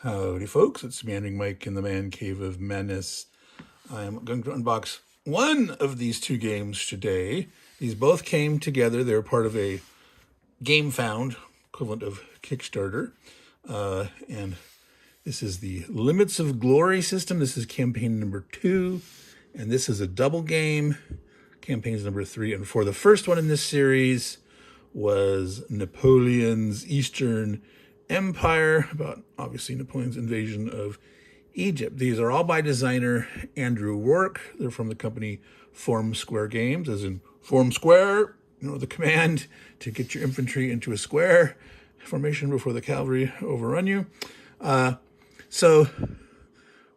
Howdy folks, it's Meandering Mike in the Man Cave of Madness. I'm going to unbox one of these two games today. These both came together. They're part of a Game Found, equivalent of Kickstarter. And this is the Limits of Glory system. This is campaign number 2. And this is a double game, campaigns number 3 and 4. The first one in this series was Napoleon's Eastern Empire, about obviously Napoleon's invasion of Egypt. These are all by designer Andrew Rourke. They're from the company Form Square Games, as in form square, the command to get your infantry into a square formation before the cavalry overrun you. So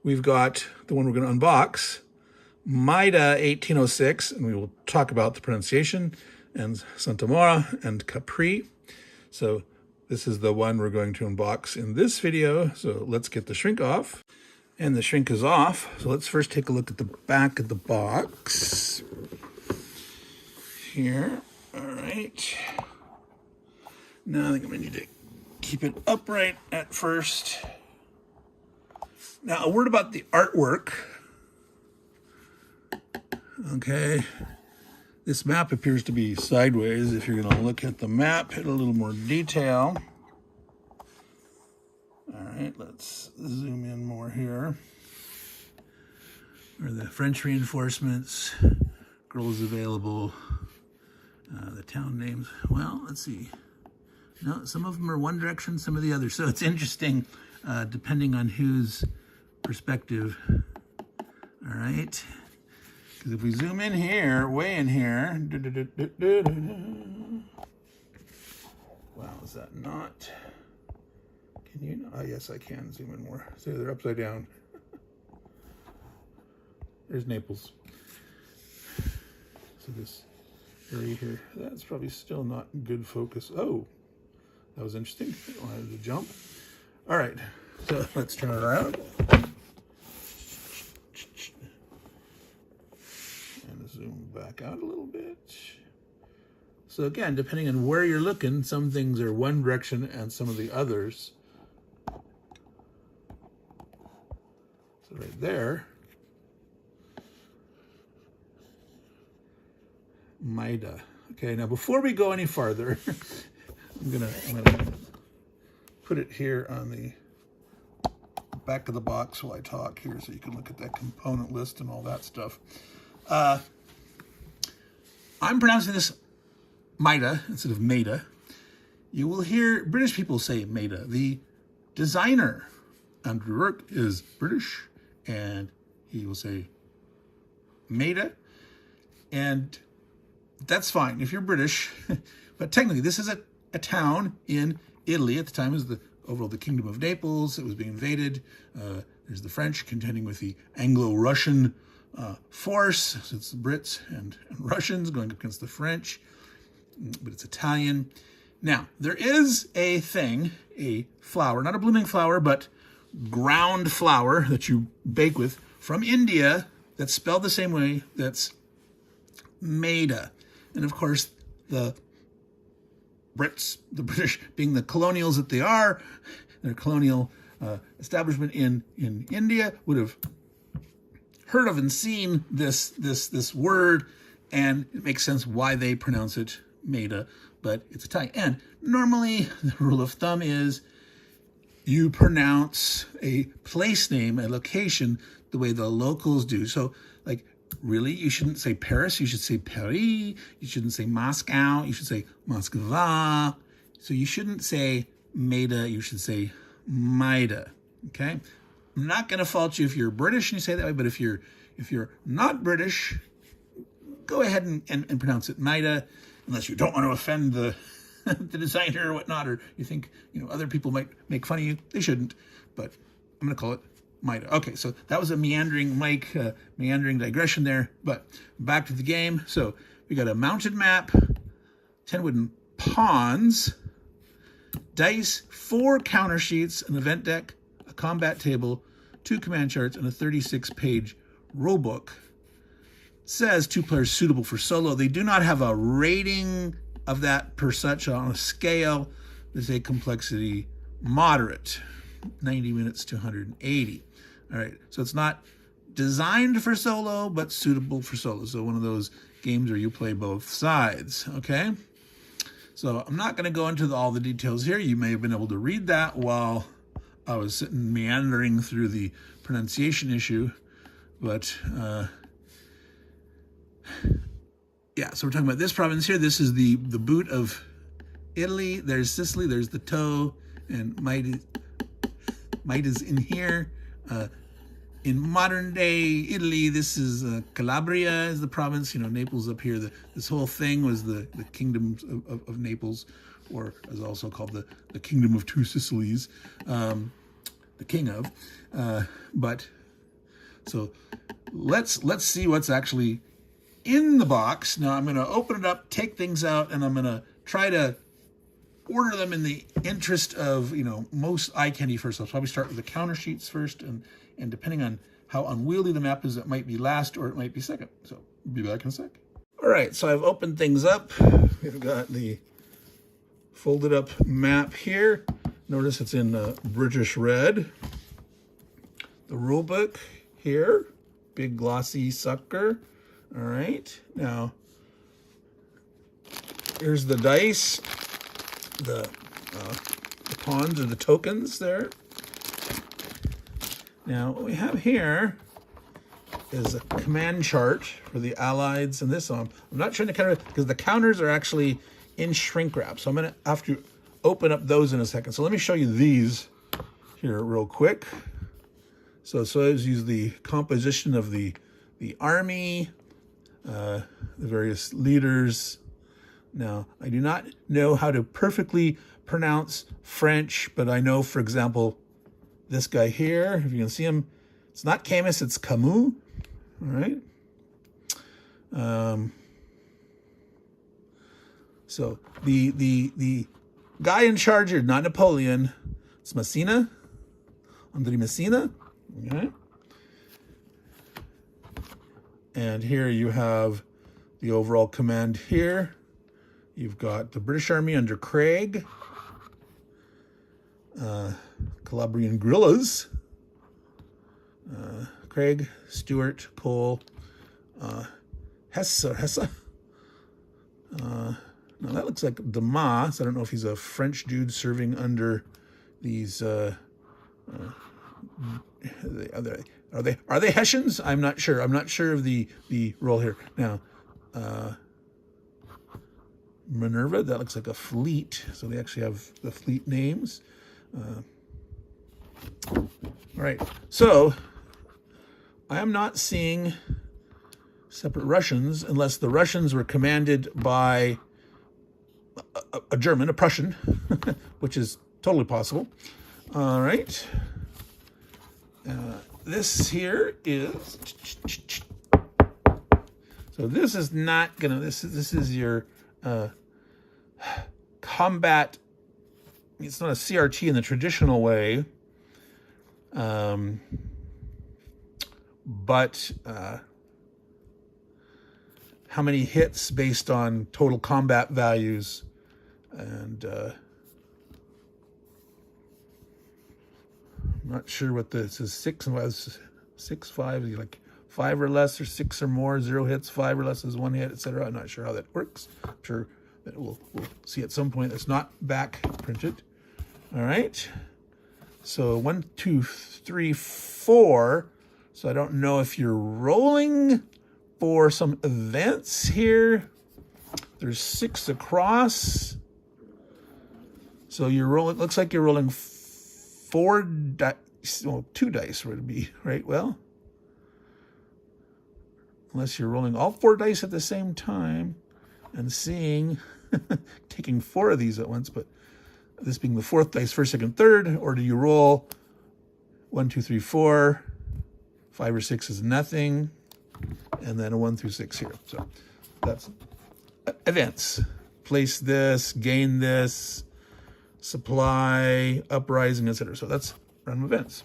we've got the one we're going to unbox, Maida 1806, and we will talk about the pronunciation, and Santa Mora and Capri. So this is the one we're going to unbox in this video. So let's get the shrink off. And the shrink is off. So let's first take a look at the back of the box. Here. All right. Now I think I'm going to need to keep it upright at first. Now, a word about the artwork. Okay. This map appears to be sideways. If you're going to look at the map in a little more detail. All right, let's zoom in more here. Where the French reinforcements, girls available, the town names. Well, let's see. No, some of them are one direction, some of the other. So it's interesting, depending on whose perspective. All right. Because if we zoom in here, way in here, wow, is that not? Can you? Oh, yes, I can zoom in more. So they're upside down. There's Naples. So this area here, that's probably still not good focus. Oh, that was interesting. I wanted to jump. All right, so let's turn it around. Zoom back out a little bit. So again, depending on where you're looking, some things are one direction and some of the others. So right there, Maida. Okay, now before we go any farther, I'm gonna put it here on the back of the box while I talk here so you can look at that component list and all that stuff. I'm pronouncing this Maida instead of Maida. You will hear British people say Maida. The designer, Andrew Rourke, is British, and he will say Maida. And that's fine if you're British. But technically, this is a town in Italy. At the time, it was the Kingdom of Naples. It was being invaded. There's the French contending with the Anglo-Russian force. So it's the Brits and Russians going up against the French, but it's Italian. Now, there is a thing, a flour, not a blooming flower, but ground flour that you bake with from India that's spelled the same way, that's Maida. And of course, the Brits, the British, being the colonials that they are, their colonial establishment in India would have heard of and seen this word, and it makes sense why they pronounce it Maida, but it's Italian. And normally the rule of thumb is you pronounce a place name, a location, the way the locals do. So like, really, you shouldn't say Paris, you should say Paris. You shouldn't say Moscow, you should say Moskva. So you shouldn't say Maida, you should say Maida, okay? I'm not going to fault you if you're British and you say it that way, but if you're not British, go ahead and pronounce it Maida, unless you don't want to offend the the designer or whatnot, or you think other people might make fun of you. They shouldn't, but I'm going to call it Maida. Okay, so that was a Meandering Mike, meandering digression there, but back to the game. So we got a mounted map, 10 wooden pawns, dice, 4 counter sheets, an event deck, a combat table, 2 command charts, and a 36-page rulebook. It says 2 players suitable for solo. They do not have a rating of that per such on a scale. They say complexity moderate. 90 minutes to 180. All right, so it's not designed for solo, but suitable for solo. So one of those games where you play both sides, okay? So I'm not going to go into all the details here. You may have been able to read that while I was sitting meandering through the pronunciation issue, but yeah, so we're talking about this province here. This is the boot of Italy. There's Sicily, there's the toe, and Maida's in here. In modern day Italy, this is Calabria is the province. You know, Naples up here. This whole thing was the kingdom of Naples, or as also called the kingdom of two Sicilies, the king of. But so let's see what's actually in the box. Now I'm going to open it up, take things out, and I'm going to try to order them in the interest of, you know, most eye candy first. I'll probably start with the counter sheets first, and depending on how unwieldy the map is, it might be last or it might be second. So be back in a sec. All right, so I've opened things up. We've got the folded up map here. Notice it's in British red. The rule book here, big glossy sucker. All right, now here's the dice, the pawns or the tokens there. Now, what we have here is a command chart for the Allies and this. I'm not trying to counter it because the counters are actually in shrink wrap. So I'm going to have to open up those in a second. So let me show you these here real quick. So let's use the composition of the army, the various leaders. Now, I do not know how to perfectly pronounce French, but I know, for example, this guy here, if you can see him, it's not Camus, it's Camus. All right. So the guy in charge here, not Napoleon, it's Messina, Andre Messina. Okay. And here you have the overall command here. You've got the British Army under Craig, Calabrian guerrillas, Craig, Stewart, Cole, Hesse. Now that looks like Damas. I don't know if he's a French dude serving under these. Are they Hessians? I'm not sure. I'm not sure of the role here. Now, Minerva. That looks like a fleet. So they actually have the fleet names. All right, so I am not seeing separate Russians unless the Russians were commanded by a German, a Prussian, which is totally possible. All right, this here is, so this is not gonna, this is your combat. It's not a CRT in the traditional way, but how many hits based on total combat values, and I'm not sure what this is. 6 and 5, like 5 or less, or 6 or more, 0 hits, 5 or less is 1 hit, etc. I'm not sure how that works. I'm sure that we'll see at some point. That's not back printed. All right, so 1, 2, 3, 4. So I don't know if you're rolling for some events here. There's 6 across. So you're rolling, looks like you're rolling 4 dice, well, 2 dice would be, right? Well, unless you're rolling all 4 dice at the same time and seeing, taking 4 of these at once, but this being the 4th dice, 1st, 2nd, 3rd, or do you roll 1, 2, 3, 4, 5 or 6 is nothing, and then a 1 through 6 here. So that's events. Place this, gain this, supply, uprising, etc. So that's random events.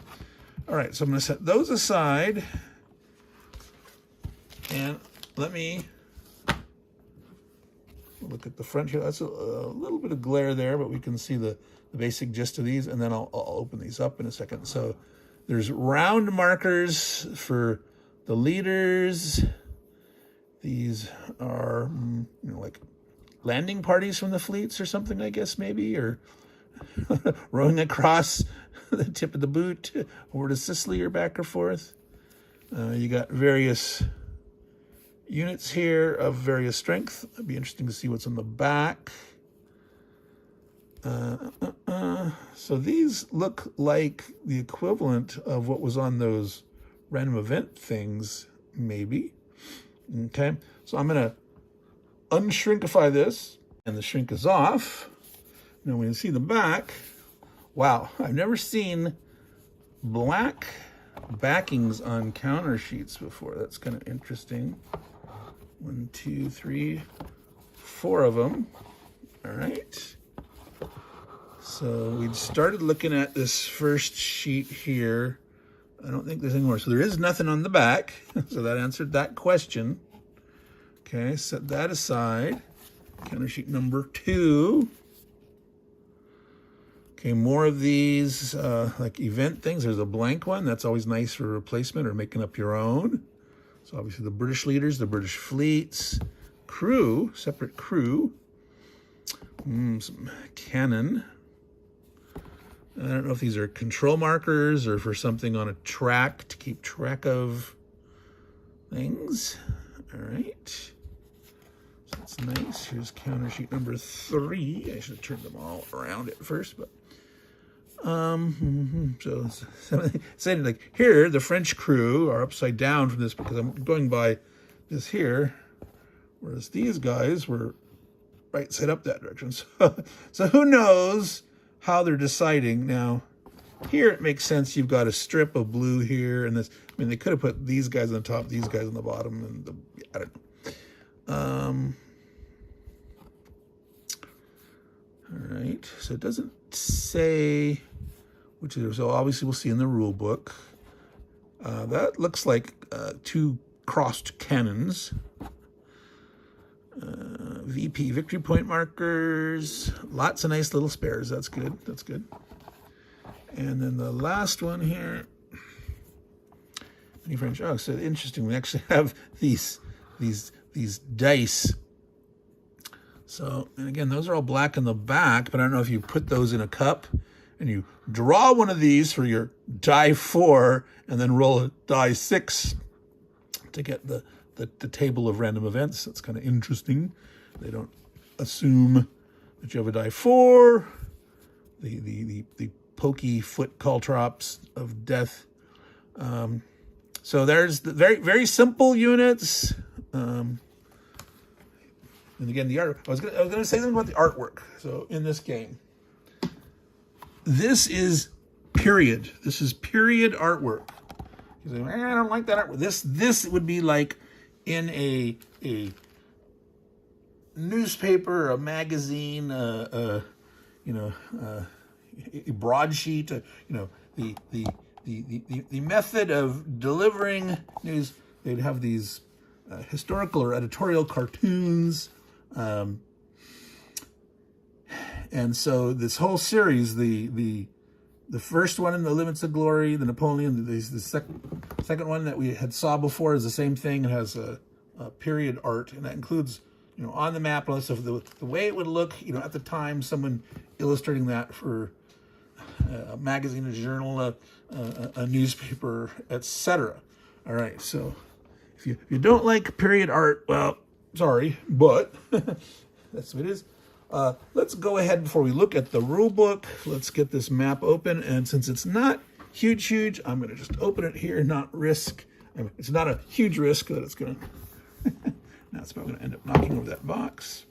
All right, so I'm going to set those aside, and let me look at the front here. That's a little bit of glare there, but we can see the basic gist of these, and then I'll open these up in a second. So there's round markers for the leaders. These are, like landing parties from the fleets or something, I guess, maybe, or rowing across the tip of the boot over to Sicily or back or forth. You got various units here of various strength. It'd be interesting to see what's on the back. So these look like the equivalent of what was on those random event things, maybe. Okay, so I'm going to unshrinkify this, and the shrink is off. Now when you see the back, wow, I've never seen black backings on counter sheets before. That's kind of interesting. 1, 2, 3, 4 of them. All right. So we started looking at this first sheet here. I don't think there's any more. So there is nothing on the back. So that answered that question. Okay, set that aside. Counter sheet number 2. Okay, more of these like event things. There's a blank one. That's always nice for replacement or making up your own. So obviously the British leaders, the British fleets, crew, separate crew. Some cannon. I don't know if these are control markers or for something on a track to keep track of things. All right. So that's nice. Here's counter sheet number 3. I should have turned them all around at first, but so saying like here, the French crew are upside down from this because I'm going by this here, whereas these guys were right side up that direction. So who knows how they're deciding. Now, here it makes sense. You've got a strip of blue here, and this. I mean, they could have put these guys on the top, these guys on the bottom, and I don't know. All right. So it doesn't say which is. So obviously, we'll see in the rule book. That looks like 2 crossed cannons. VP, victory point markers, lots of nice little spares. That's good. That's good. And then the last one here, any French. Oh, so interesting. We actually have these dice. So, and again, those are all black in the back, but I don't know if you put those in a cup and you draw one of these for your die 4 and then roll a die 6 to get the table of random events. That's kind of interesting. They don't assume that you have a die 4, the pokey foot caltrops of death. So there's the very, very simple units. And again, the art. I was gonna say something about the artwork. So in this game, this is period. This is period artwork. You say, I don't like that artwork. This would be like in a newspaper, a magazine, a broadsheet, the method of delivering news. They'd have these historical or editorial cartoons, and so this whole series, the first one in the Limits of Glory, the Napoleon, the second one that we had saw before is the same thing. It has a period art, and that includes, on the map, and so the way it would look, at the time, someone illustrating that for a magazine, a journal, a newspaper, etc. All right, so if you don't like period art, well, sorry, but that's what it is. Let's go ahead before we look at the rule book. Let's get this map open, and since it's not huge, I'm going to just open it here, not risk. It's not a huge risk that it's going to. Now it's probably going to end up knocking over that box.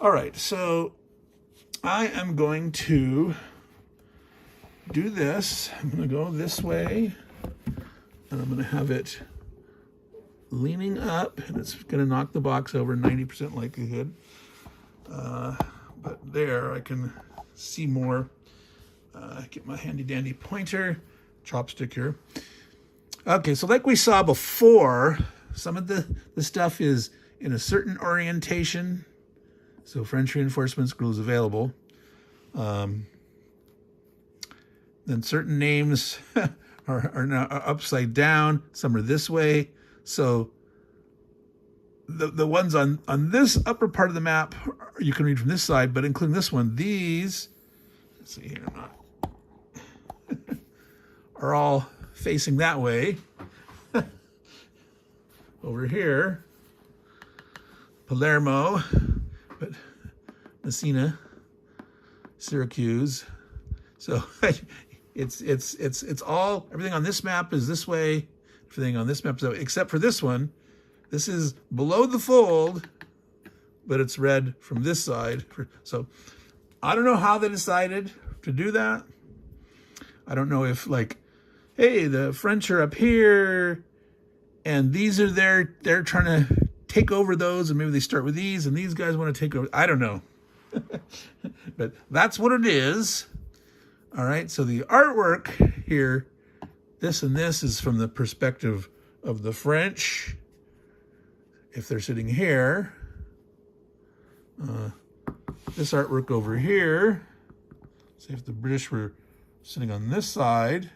All right, so I am going to do this. I'm going to go this way, and I'm going to have it leaning up, and it's going to knock the box over, 90% likelihood. But there I can see more. Get my handy dandy pointer, chopstick here. Okay, so like we saw before, some of the stuff is in a certain orientation, So French reinforcements glue is available. Then certain names are now upside down. Some are this way. So the ones on this upper part of the map, you can read from this side, but including this one, these, let's see here, are all facing that way. Over here, Palermo, but Messina, Syracuse. So it's all, everything on this map is this way, everything on this map is that way, except for this one. This is below the fold, but it's read from this side. So I don't know how they decided to do that. I don't know if, like, hey, the French are up here and these are they're trying to take over those, and maybe they start with these and these guys want to take over. I don't know. But that's what it is. All right, so the artwork here, this and this is from the perspective of the French. If they're sitting here, this artwork over here, say if the British were sitting on this side,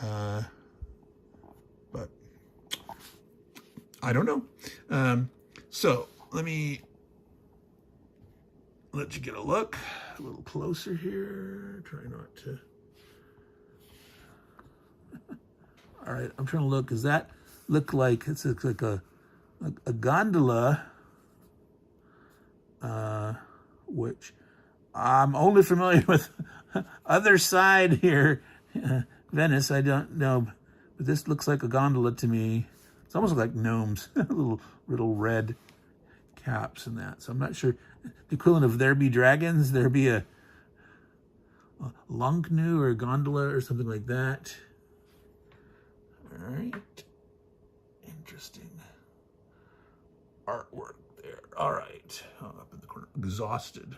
but I don't know. So let me let you get a look a little closer here. Try not to. All right, I'm trying to look. Does that look like, it's like a gondola, which I'm only familiar with other side here, Venice, I don't know, but this looks like a gondola to me. It's almost like gnomes, little red caps and that. So I'm not sure, the equivalent of there be dragons, there be a lunknu or a gondola or something like that. All right, interesting artwork there. All right, up in the corner, exhausted.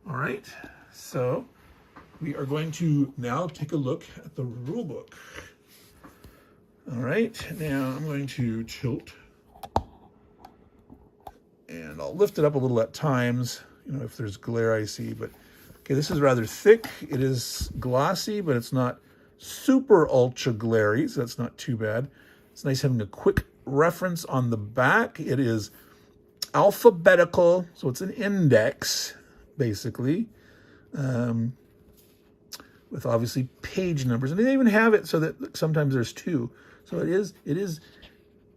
All right, so we are going to now take a look at the rule book. All right, now I'm going to tilt and I'll lift it up a little at times, you know, if there's glare I see, but okay, this is rather thick. It is glossy, but it's not super ultra glary, so that's not too bad. It's nice having a quick reference on the back. It is alphabetical, so it's an index, basically, with obviously page numbers. And they even have it so that sometimes there's two. So it is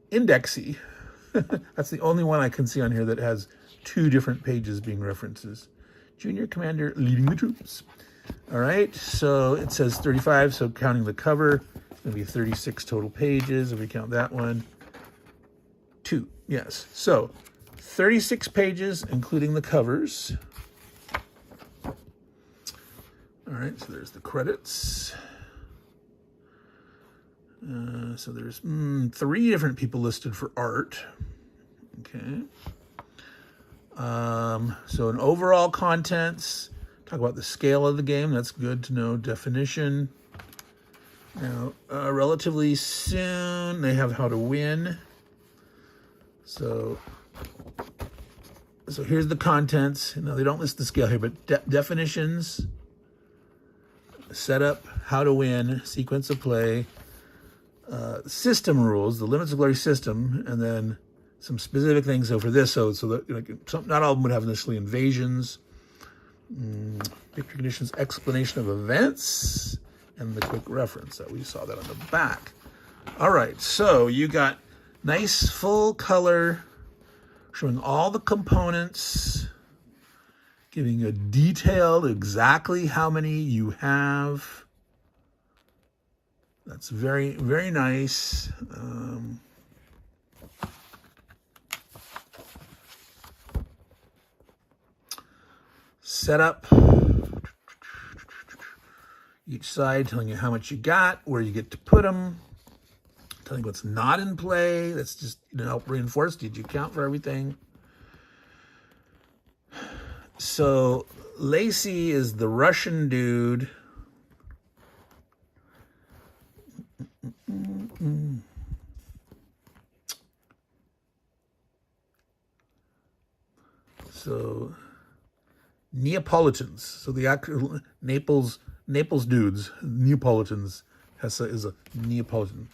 indexy. That's the only one I can see on here that has two different pages being references. Junior commander leading the troops. All right, so it says 35, so counting the cover, it's going to be 36 total pages if we count that one. 2, yes. So 36 pages, including the covers. All right, so there's the credits. So there's 3 different people listed for art. Okay. So an overall contents, talk about the scale of the game. That's good to know. Definition. Now, relatively soon, they have how to win. So here's the contents. Now, they don't list the scale here, but definitions, setup, how to win, sequence of play, system rules, the limits of glory system, and then some specific things over this. So that, like, not all of them would have necessarily invasions, victory conditions, explanation of events, and the quick reference that we saw that on the back. All right, so you got nice full color showing all the components, giving a detailed exactly how many you have. That's very, very nice. Setup. Each side telling you how much you got, where you get to put them, telling you what's not in play. That's just, you know, help reinforce. Did you count for everything? So Lacey is the Russian dude. Neapolitans. So the actual Naples dudes, Neapolitans, is a Neapolitan.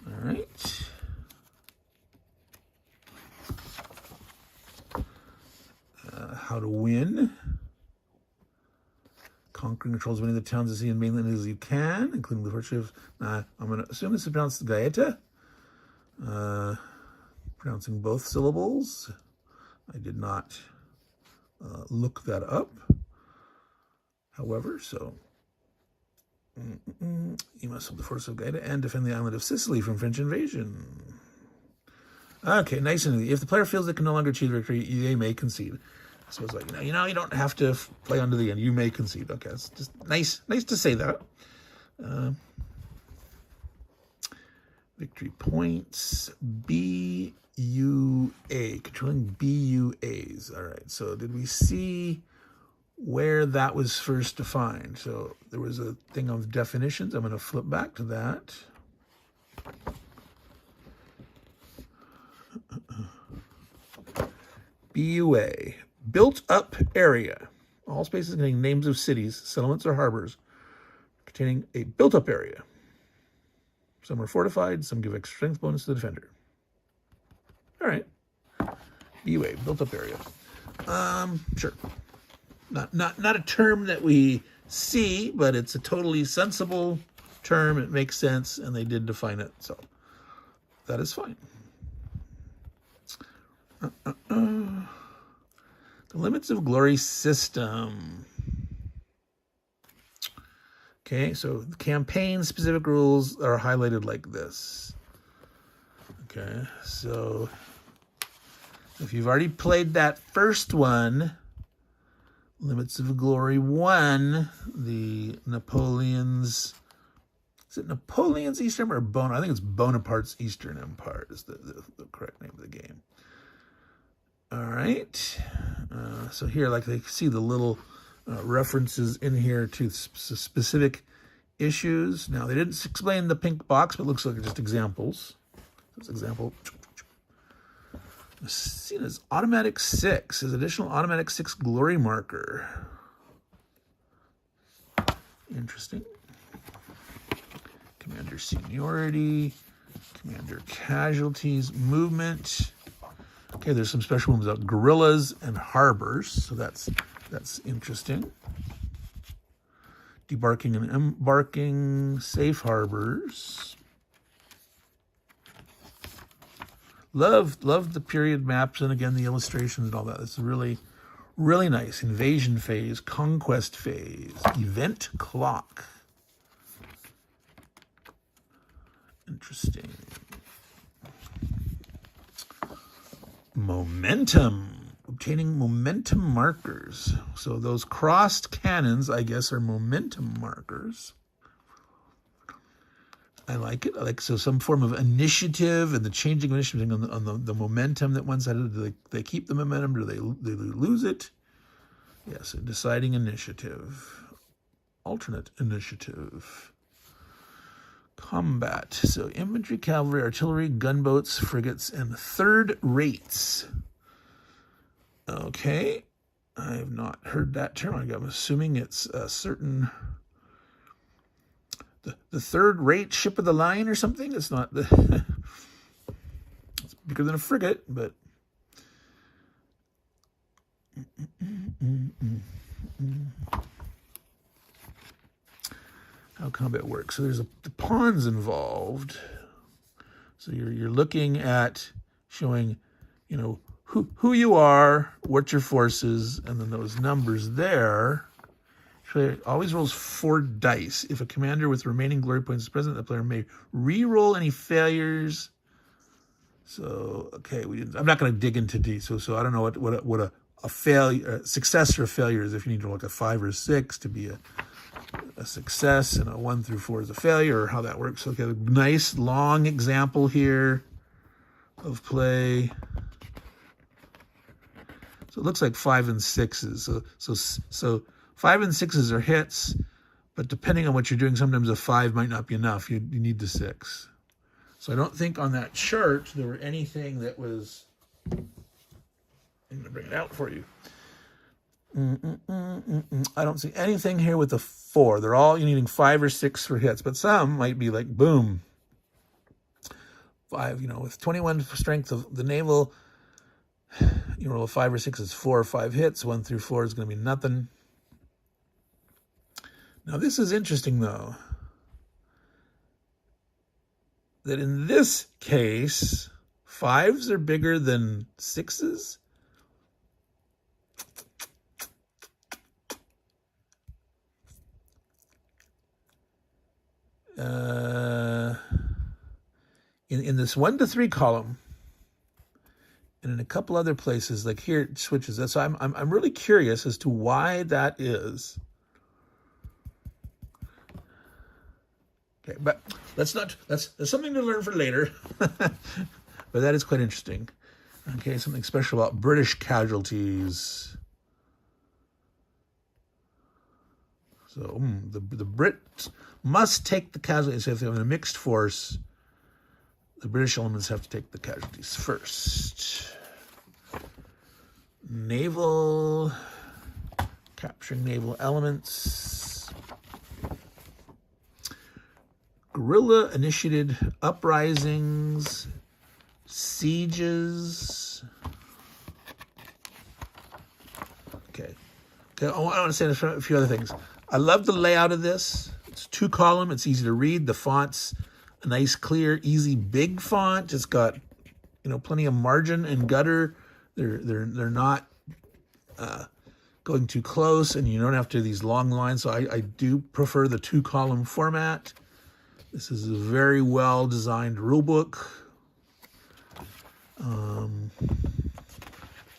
All right. How to win. Conquering controls as many of the towns of the sea and mainland as you can, including the fortress. I'm going to assume this is pronounced Gaeta. Pronouncing both syllables. I did not look that up. However, so you must hold the fortress of Gaeta and defend the island of Sicily from French invasion. Okay, nice and easy. If the player feels they can no longer achieve victory, they may concede. So it's like, you don't have to play on to the end. You may concede. Okay, it's just nice to say that. Victory points, BUA, controlling BUAs. All right, so did we see where that was first defined? So there was a thing of definitions. I'm going to flip back to that. BUA, built up area. All spaces containing names of cities, settlements, or harbors containing a built up area. Some are fortified, some give extra strength bonus to the defender. All right. BUA, built up area. Sure. Not a term that we see, but it's a totally sensible term. It makes sense, and they did define it, so that is fine. The limits of glory system. Okay, so the campaign specific rules are highlighted like this. Okay, so if you've already played that first one, Limits of Glory 1, the Napoleon's, is it Napoleon's Eastern or I think it's Bonaparte's Eastern Empire is the correct name of the game. All right, so here, like they see the little references in here to specific issues. Now, they didn't explain the pink box, but it looks like just examples. This example, seen as automatic 6, as additional automatic 6 glory marker. Interesting. Commander seniority, commander casualties, movement. Okay, there's some special ones about guerrillas and harbors, so that's interesting. Debarking and embarking, safe harbors. Love the period maps and again the illustrations and all that. It's really, really nice. Invasion phase, conquest phase, event clock. Interesting. Momentum. Obtaining momentum markers. So those crossed cannons, I guess, are momentum markers. I like it. I like so some form of initiative and the changing of initiative on the momentum that one side. Do they keep the momentum? Do they lose it? Yes, deciding initiative. Alternate initiative. Combat. So infantry, cavalry, artillery, gunboats, frigates, and third rates. Okay, I have not heard that term. I'm assuming it's a certain, the third rate ship of the line or something. It's not the, it's bigger than a frigate, but how combat works. So there's the pawns involved. So you're looking at showing, who you are, what your force is, and then those numbers there. So always rolls 4 dice. If a commander with remaining glory points is present, the player may re-roll any failures. So, okay, I'm not going to dig into D. So I don't know what a failure, success or a failure is. If you need to roll like a 5 or a 6 to be a success, and a 1 through 4 is a failure, or how that works. Okay, a nice long example here of play. So it looks like 5 and 6s. So 5 and 6s are hits, but depending on what you're doing, sometimes a 5 might not be enough. You need the 6. So I don't think on that chart there were anything that was... I'm going to bring it out for you. I don't see anything here with a 4. They're all needing 5 or 6 for hits, but some might be like, boom. 5, with 21 strength of the naval, you roll 5 or 6 is 4 or 5 hits. 1 through 4 is going to be nothing. Now this is interesting though, that in this case, 5s are bigger than 6s. In this 1 to 3 column, and in a couple other places, like here it switches. So I'm really curious as to why that is. Okay, but that's something to learn for later. But that is quite interesting. Okay, something special about British casualties. So the Brits must take the casualties. If they have a mixed force, the British elements have to take the casualties first. Naval, capturing naval elements. Guerrilla-initiated uprisings, sieges. Okay. I want to say a few other things. I love the layout of this. It's 2-column. It's easy to read. The font's a nice, clear, easy, big font. It's got, plenty of margin and gutter. They're not going too close, and you don't have to do these long lines. So I do prefer the 2-column format. This is a very well designed rule book.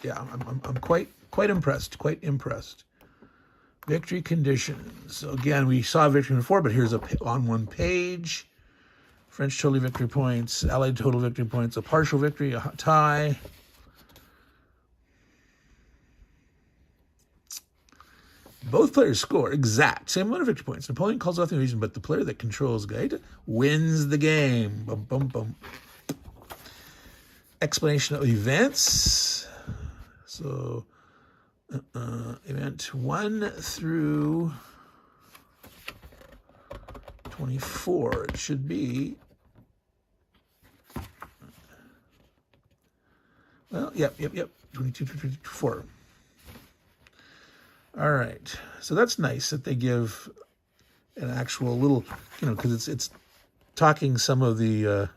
Yeah, I'm quite impressed. Quite impressed. Victory conditions. So again, we saw victory before, but here's on one page. French total victory points, Allied total victory points, a partial victory, a tie. Both players score exact same amount of victory points. Napoleon calls off the invasion, but the player that controls Maida wins the game. Bum, bum, bum. Explanation of events. So, event 1 through 24. It should be. Well, yep. 22, 24. All right. So that's nice that they give an actual little, because it's talking some of the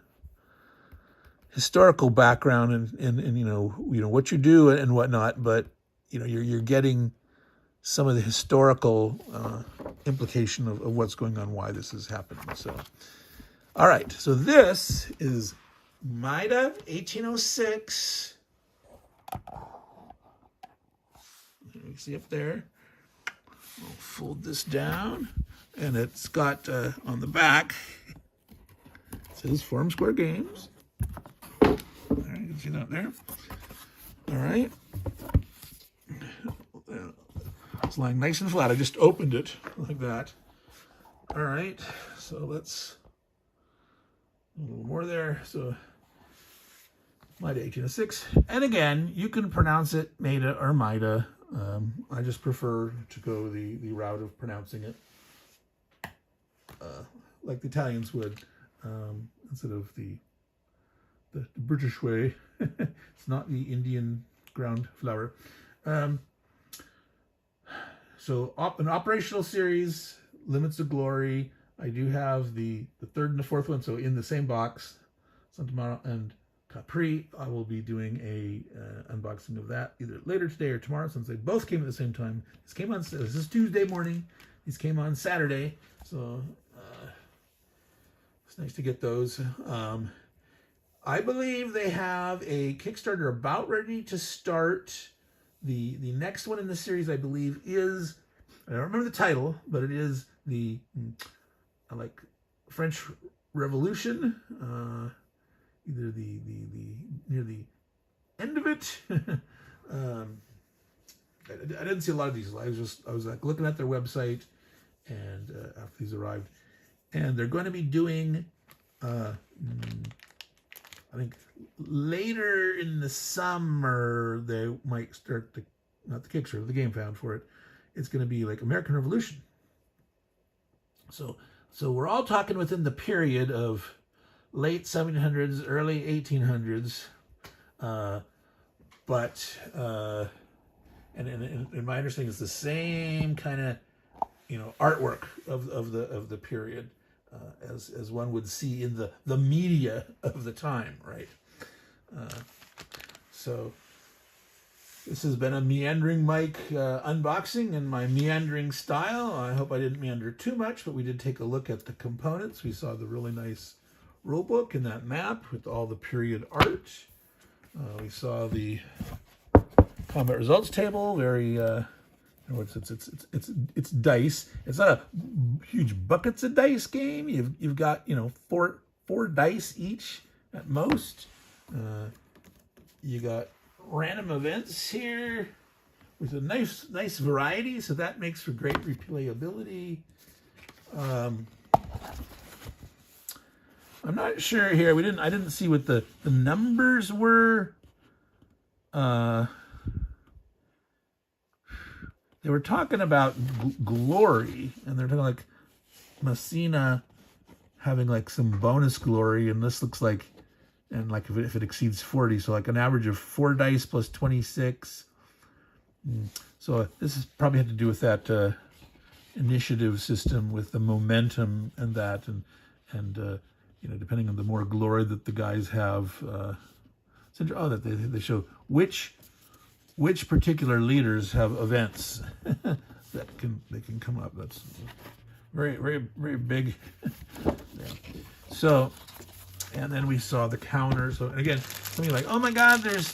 historical background and what you do and whatnot, but you're getting some of the historical implication of what's going on, why this is happening. So, all right. So this is Maida, 1806. You see up there. I'll fold this down, and it's got on the back. It says Forum Square Games. All right, you can see that there. All right. It's lying nice and flat. I just opened it like that. All right. So let's a little more there. So Maida 1806. And again, you can pronounce it Maida or Maida. I just prefer to go the route of pronouncing it like the Italians would, instead of the British way. It's not the Indian ground flour. So an operational series, Limits of Glory. I do have the 3rd and the 4th one, so in the same box, Santa Mara and Capri. I will be doing a unboxing of that either later today or tomorrow, since they both came at the same time. This is Tuesday morning. These came on Saturday, so it's nice to get those. I believe they have a Kickstarter about ready to start. The next one in the series, I believe, is, I don't remember the title, but it is the French Revolution. Either the near the end of it. I didn't see a lot of these. I was looking at their website, and after these arrived, and they're going to be doing I think later in the summer they might start the, not the Kickstarter, the Game Found for it. It's going to be like American Revolution. So we're all talking within the period of late 1700s, early 1800s. But my understanding is the same kind of, you know, artwork of the period as one would see in the media of the time, right? So this has been a Meandering Mike unboxing in my meandering style. I hope I didn't meander too much, but we did take a look at the components. We saw the really nice rule book and that map with all the period art. We saw the combat results table. Very, it's dice. It's not a huge buckets of dice game. You've got, you know, four dice each at most. You got random events here with a nice variety, so that makes for great replayability. I'm not sure here. I didn't see what the numbers were. They were talking about glory, and they're talking like Messina having like some bonus glory, and this looks like, and like if it exceeds 40, so like an average of 4 dice plus 26. So this is probably had to do with that initiative system with the momentum and that, and you know, depending on the more glory that the guys have, that they show which particular leaders have events that they can come up. That's very, very, very big. Yeah. So, and then we saw the counter. So again, something like, oh my God, there's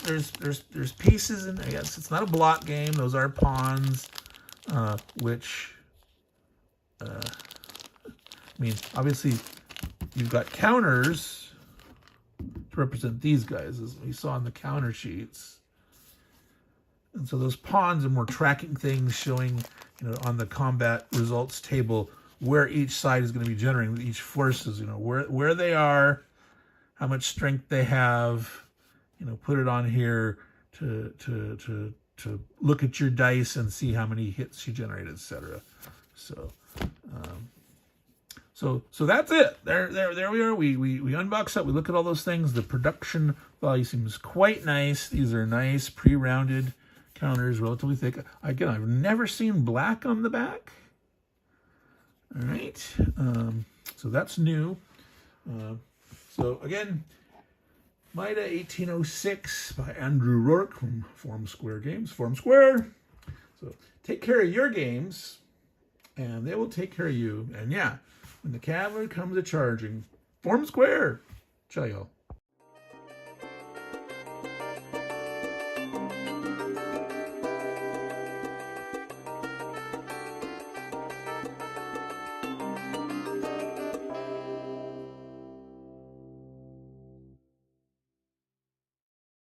pieces, and I guess it's not a block game. Those are pawns, which I mean, obviously you've got counters to represent these guys, as we saw in the counter sheets. And so those pawns are more tracking things, showing, you know, on the combat results table where each side is going to be generating, each forces, you know, where they are, how much strength they have, you know, put it on here to look at your dice and see how many hits you generate, etc. So so that's it. There we are. We unbox it. We look at all those things. The production value seems quite nice. These are nice pre-rounded counters, relatively thick. Again, I've never seen black on the back. All right, so that's new. So again, Maida 1806 by Andrew Rourke from Form Square Games. Form Square. So take care of your games, and they will take care of you. And yeah, when the cavalry comes a charging, Form Square. Ciao, y'all.